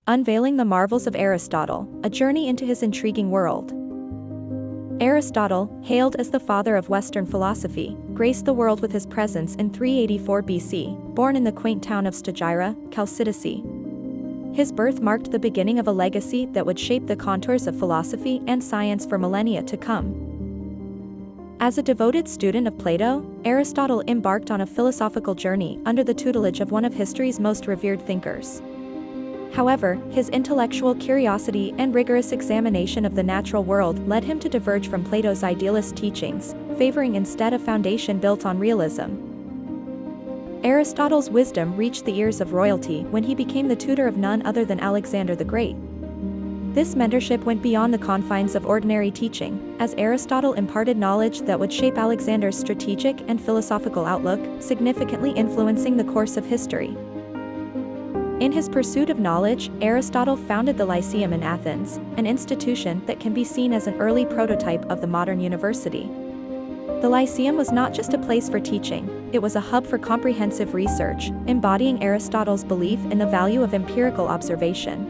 Unveiling the Marvels of Aristotle, a journey into his intriguing world. Aristotle, hailed as the father of Western philosophy, graced the world with his presence in 384 BC, born in the quaint town of Stagira, Chalcidice. His birth marked the beginning of a legacy that would shape the contours of philosophy and science for millennia to come. As a devoted student of Plato, Aristotle embarked on a philosophical journey under the tutelage of one of history's most revered thinkers. However, his intellectual curiosity and rigorous examination of the natural world led him to diverge from Plato's idealist teachings, favoring instead a foundation built on realism. Aristotle's wisdom reached the ears of royalty when he became the tutor of none other than Alexander the Great. This mentorship went beyond the confines of ordinary teaching, as Aristotle imparted knowledge that would shape Alexander's strategic and philosophical outlook, significantly influencing the course of history. In his pursuit of knowledge, Aristotle founded the Lyceum in Athens, an institution that can be seen as an early prototype of the modern university. The Lyceum was not just a place for teaching, it was a hub for comprehensive research, embodying Aristotle's belief in the value of empirical observation.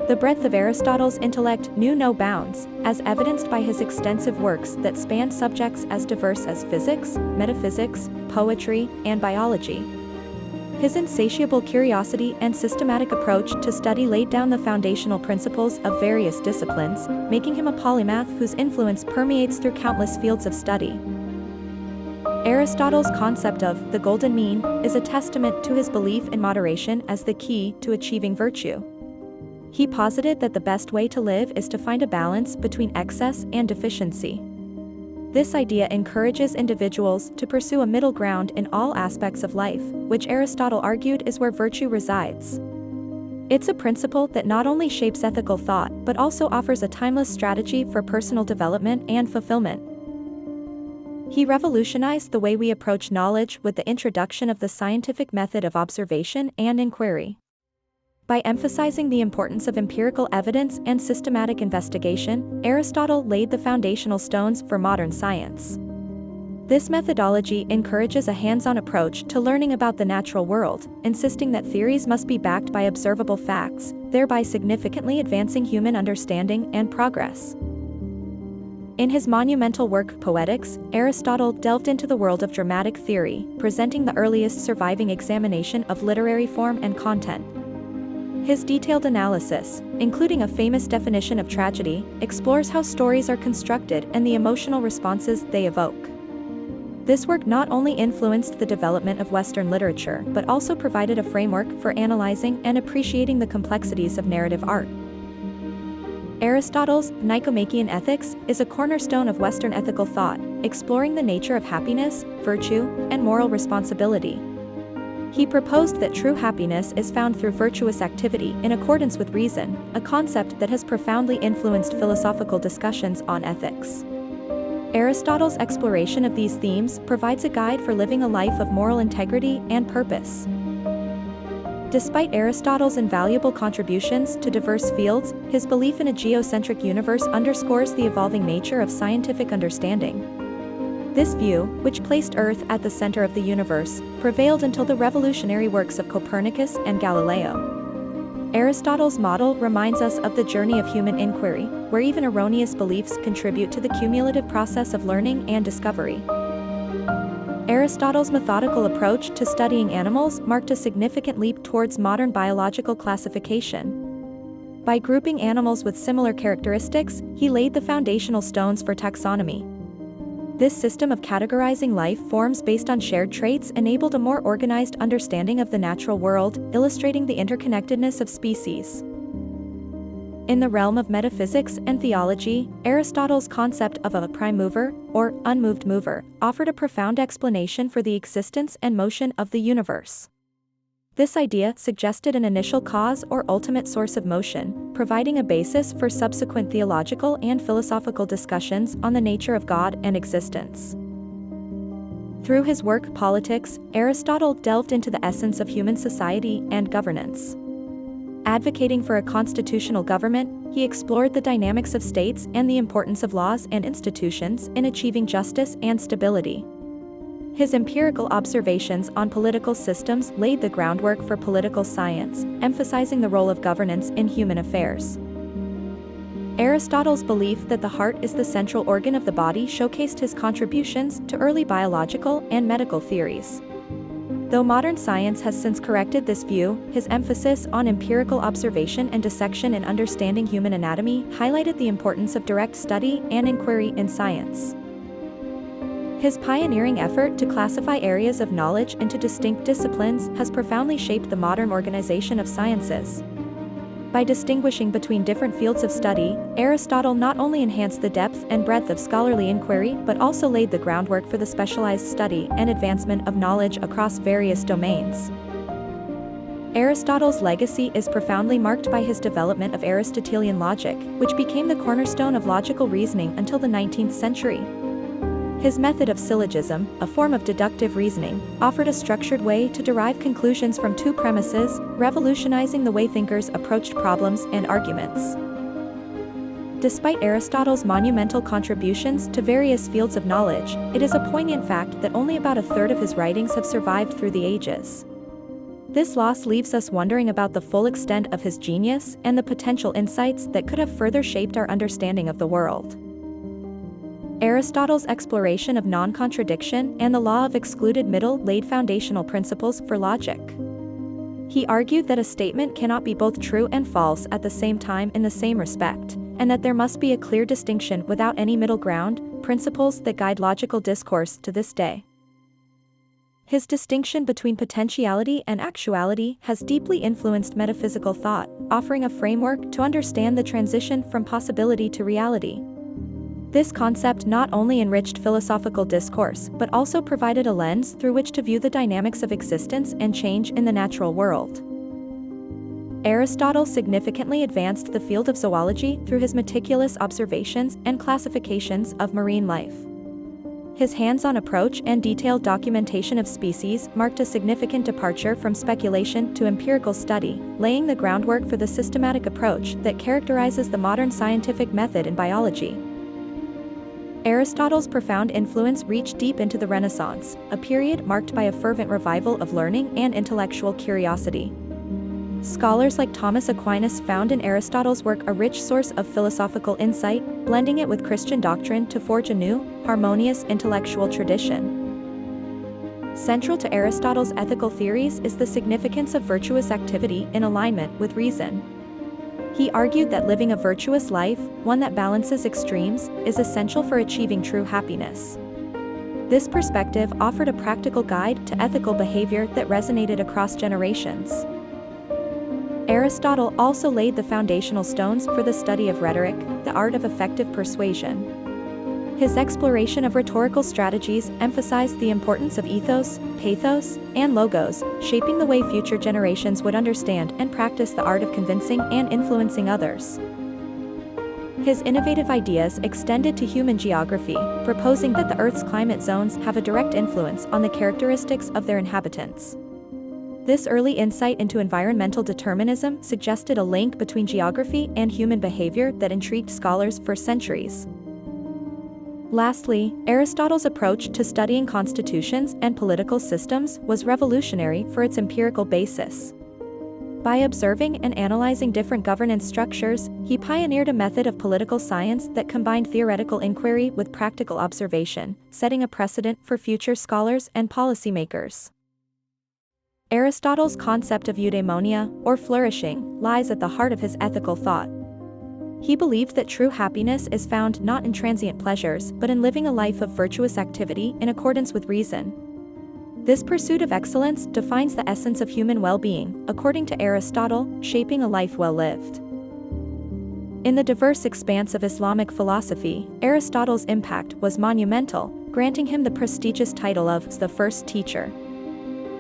The breadth of Aristotle's intellect knew no bounds, as evidenced by his extensive works that spanned subjects as diverse as physics, metaphysics, poetry, and biology. His insatiable curiosity and systematic approach to study laid down the foundational principles of various disciplines, making him a polymath whose influence permeates through countless fields of study. Aristotle's concept of the golden mean is a testament to his belief in moderation as the key to achieving virtue. He posited that the best way to live is to find a balance between excess and deficiency. This idea encourages individuals to pursue a middle ground in all aspects of life, which Aristotle argued is where virtue resides. It's a principle that not only shapes ethical thought but also offers a timeless strategy for personal development and fulfillment. He revolutionized the way we approach knowledge with the introduction of the scientific method of observation and inquiry. By emphasizing the importance of empirical evidence and systematic investigation, Aristotle laid the foundational stones for modern science. This methodology encourages a hands-on approach to learning about the natural world, insisting that theories must be backed by observable facts, thereby significantly advancing human understanding and progress. In his monumental work Poetics, Aristotle delved into the world of dramatic theory, presenting the earliest surviving examination of literary form and content. His detailed analysis, including a famous definition of tragedy, explores how stories are constructed and the emotional responses they evoke. This work not only influenced the development of Western literature but also provided a framework for analyzing and appreciating the complexities of narrative art. Aristotle's Nicomachean Ethics is a cornerstone of Western ethical thought, exploring the nature of happiness, virtue, and moral responsibility. He proposed that true happiness is found through virtuous activity in accordance with reason, a concept that has profoundly influenced philosophical discussions on ethics. Aristotle's exploration of these themes provides a guide for living a life of moral integrity and purpose. Despite Aristotle's invaluable contributions to diverse fields, his belief in a geocentric universe underscores the evolving nature of scientific understanding. This view, which placed Earth at the center of the universe, prevailed until the revolutionary works of Copernicus and Galileo. Aristotle's model reminds us of the journey of human inquiry, where even erroneous beliefs contribute to the cumulative process of learning and discovery. Aristotle's methodical approach to studying animals marked a significant leap towards modern biological classification. By grouping animals with similar characteristics, he laid the foundational stones for taxonomy. This system of categorizing life forms based on shared traits enabled a more organized understanding of the natural world, illustrating the interconnectedness of species. In the realm of metaphysics and theology, Aristotle's concept of a prime mover, or unmoved mover, offered a profound explanation for the existence and motion of the universe. This idea suggested an initial cause or ultimate source of motion, providing a basis for subsequent theological and philosophical discussions on the nature of God and existence. Through his work Politics, Aristotle delved into the essence of human society and governance. Advocating for a constitutional government, he explored the dynamics of states and the importance of laws and institutions in achieving justice and stability. His empirical observations on political systems laid the groundwork for political science, emphasizing the role of governance in human affairs. Aristotle's belief that the heart is the central organ of the body showcased his contributions to early biological and medical theories. Though modern science has since corrected this view, his emphasis on empirical observation and dissection in understanding human anatomy highlighted the importance of direct study and inquiry in science. His pioneering effort to classify areas of knowledge into distinct disciplines has profoundly shaped the modern organization of sciences. By distinguishing between different fields of study, Aristotle not only enhanced the depth and breadth of scholarly inquiry but also laid the groundwork for the specialized study and advancement of knowledge across various domains. Aristotle's legacy is profoundly marked by his development of Aristotelian logic, which became the cornerstone of logical reasoning until the 19th century. His method of syllogism, a form of deductive reasoning, offered a structured way to derive conclusions from two premises, revolutionizing the way thinkers approached problems and arguments. Despite Aristotle's monumental contributions to various fields of knowledge, it is a poignant fact that only about a third of his writings have survived through the ages. This loss leaves us wondering about the full extent of his genius and the potential insights that could have further shaped our understanding of the world. Aristotle's exploration of non-contradiction and the law of excluded middle laid foundational principles for logic. He argued that a statement cannot be both true and false at the same time in the same respect, and that there must be a clear distinction without any middle ground, principles that guide logical discourse to this day. His distinction between potentiality and actuality has deeply influenced metaphysical thought, offering a framework to understand the transition from possibility to reality. This concept not only enriched philosophical discourse but also provided a lens through which to view the dynamics of existence and change in the natural world. Aristotle significantly advanced the field of zoology through his meticulous observations and classifications of marine life. His hands-on approach and detailed documentation of species marked a significant departure from speculation to empirical study, laying the groundwork for the systematic approach that characterizes the modern scientific method in biology. Aristotle's profound influence reached deep into the Renaissance, a period marked by a fervent revival of learning and intellectual curiosity. Scholars like Thomas Aquinas found in Aristotle's work a rich source of philosophical insight, blending it with Christian doctrine to forge a new, harmonious intellectual tradition. Central to Aristotle's ethical theories is the significance of virtuous activity in alignment with reason. He argued that living a virtuous life, one that balances extremes, is essential for achieving true happiness. This perspective offered a practical guide to ethical behavior that resonated across generations. Aristotle also laid the foundational stones for the study of rhetoric, the art of effective persuasion. His exploration of rhetorical strategies emphasized the importance of ethos, pathos, and logos, shaping the way future generations would understand and practice the art of convincing and influencing others. His innovative ideas extended to human geography, proposing that the Earth's climate zones have a direct influence on the characteristics of their inhabitants. This early insight into environmental determinism suggested a link between geography and human behavior that intrigued scholars for centuries. Lastly, Aristotle's approach to studying constitutions and political systems was revolutionary for its empirical basis. By observing and analyzing different governance structures, he pioneered a method of political science that combined theoretical inquiry with practical observation, setting a precedent for future scholars and policymakers. Aristotle's concept of eudaimonia, or flourishing, lies at the heart of his ethical thought. He believed that true happiness is found not in transient pleasures but in living a life of virtuous activity in accordance with reason. This pursuit of excellence defines the essence of human well-being, according to Aristotle, shaping a life well lived. In the diverse expanse of Islamic philosophy, Aristotle's impact was monumental, granting him the prestigious title of the first teacher.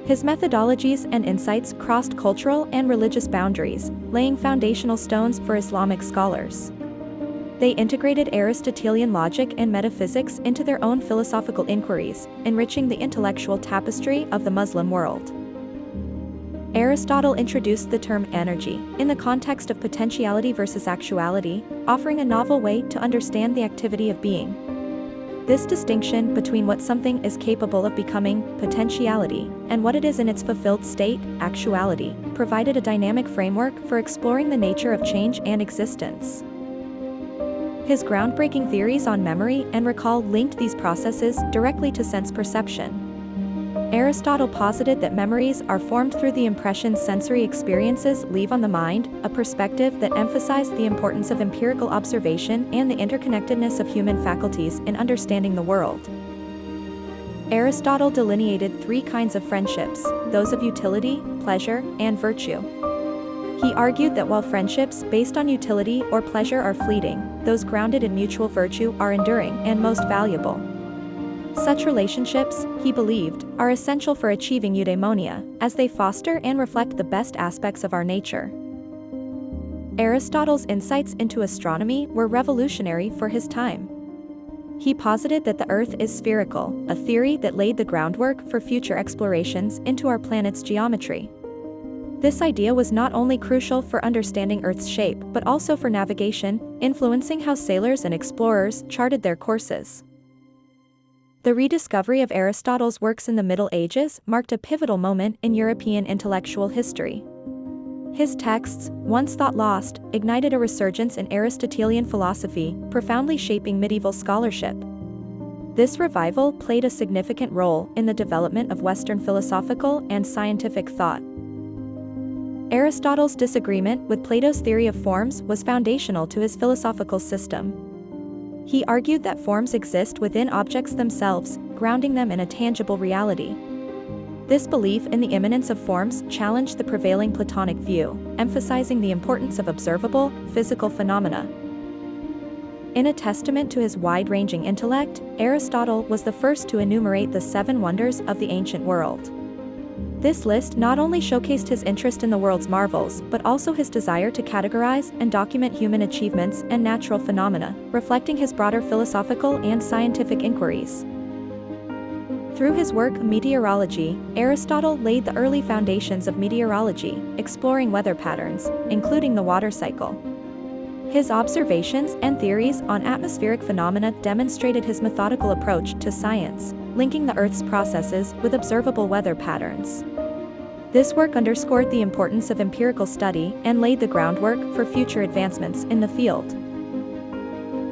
His methodologies and insights crossed cultural and religious boundaries, laying foundational stones for Islamic scholars. They integrated Aristotelian logic and metaphysics into their own philosophical inquiries, enriching the intellectual tapestry of the Muslim world. Aristotle introduced the term energy in the context of potentiality versus actuality, offering a novel way to understand the activity of being. This distinction between what something is capable of becoming, potentiality, and what it is in its fulfilled state, actuality, provided a dynamic framework for exploring the nature of change and existence. His groundbreaking theories on memory and recall linked these processes directly to sense perception. Aristotle posited that memories are formed through the impressions sensory experiences leave on the mind, a perspective that emphasized the importance of empirical observation and the interconnectedness of human faculties in understanding the world. Aristotle delineated three kinds of friendships: those of utility, pleasure, and virtue. He argued that while friendships based on utility or pleasure are fleeting, those grounded in mutual virtue are enduring and most valuable. Such relationships, he believed, are essential for achieving eudaimonia, as they foster and reflect the best aspects of our nature. Aristotle's insights into astronomy were revolutionary for his time. He posited that the Earth is spherical, a theory that laid the groundwork for future explorations into our planet's geometry. This idea was not only crucial for understanding Earth's shape but also for navigation, influencing how sailors and explorers charted their courses. The rediscovery of Aristotle's works in the Middle Ages marked a pivotal moment in European intellectual history. His texts, once thought lost, ignited a resurgence in Aristotelian philosophy, profoundly shaping medieval scholarship. This revival played a significant role in the development of Western philosophical and scientific thought. Aristotle's disagreement with Plato's theory of forms was foundational to his philosophical system. He argued that forms exist within objects themselves, grounding them in a tangible reality. This belief in the immanence of forms challenged the prevailing Platonic view, emphasizing the importance of observable, physical phenomena. In a testament to his wide-ranging intellect, Aristotle was the first to enumerate the 7 wonders of the ancient world. This list not only showcased his interest in the world's marvels, but also his desire to categorize and document human achievements and natural phenomena, reflecting his broader philosophical and scientific inquiries. Through his work Meteorology, Aristotle laid the early foundations of meteorology, exploring weather patterns, including the water cycle. His observations and theories on atmospheric phenomena demonstrated his methodical approach to science, linking the Earth's processes with observable weather patterns. This work underscored the importance of empirical study and laid the groundwork for future advancements in the field.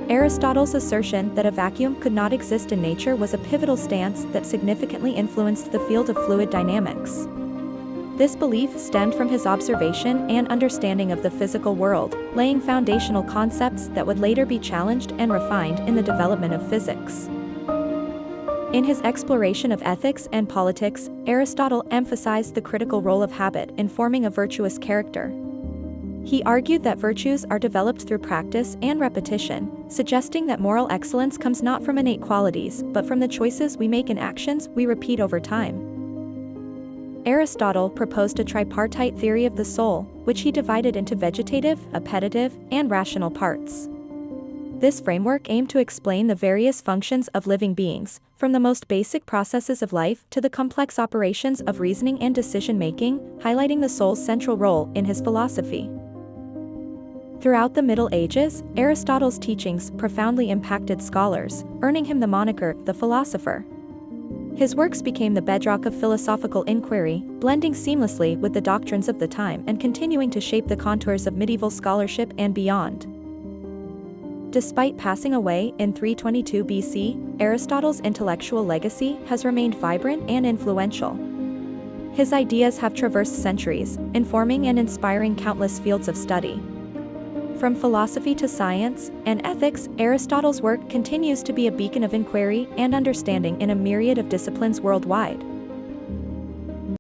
Aristotle's assertion that a vacuum could not exist in nature was a pivotal stance that significantly influenced the field of fluid dynamics. This belief stemmed from his observation and understanding of the physical world, laying foundational concepts that would later be challenged and refined in the development of physics. In his exploration of ethics and politics, Aristotle emphasized the critical role of habit in forming a virtuous character. He argued that virtues are developed through practice and repetition, suggesting that moral excellence comes not from innate qualities but from the choices we make and actions we repeat over time. Aristotle proposed a tripartite theory of the soul, which he divided into vegetative, appetitive, and rational parts. This framework aimed to explain the various functions of living beings, from the most basic processes of life to the complex operations of reasoning and decision-making, highlighting the soul's central role in his philosophy. Throughout the Middle Ages, Aristotle's teachings profoundly impacted scholars, earning him the moniker, the philosopher. His works became the bedrock of philosophical inquiry, blending seamlessly with the doctrines of the time and continuing to shape the contours of medieval scholarship and beyond. Despite passing away in 322 BC, Aristotle's intellectual legacy has remained vibrant and influential. His ideas have traversed centuries, informing and inspiring countless fields of study. From philosophy to science and ethics, Aristotle's work continues to be a beacon of inquiry and understanding in a myriad of disciplines worldwide.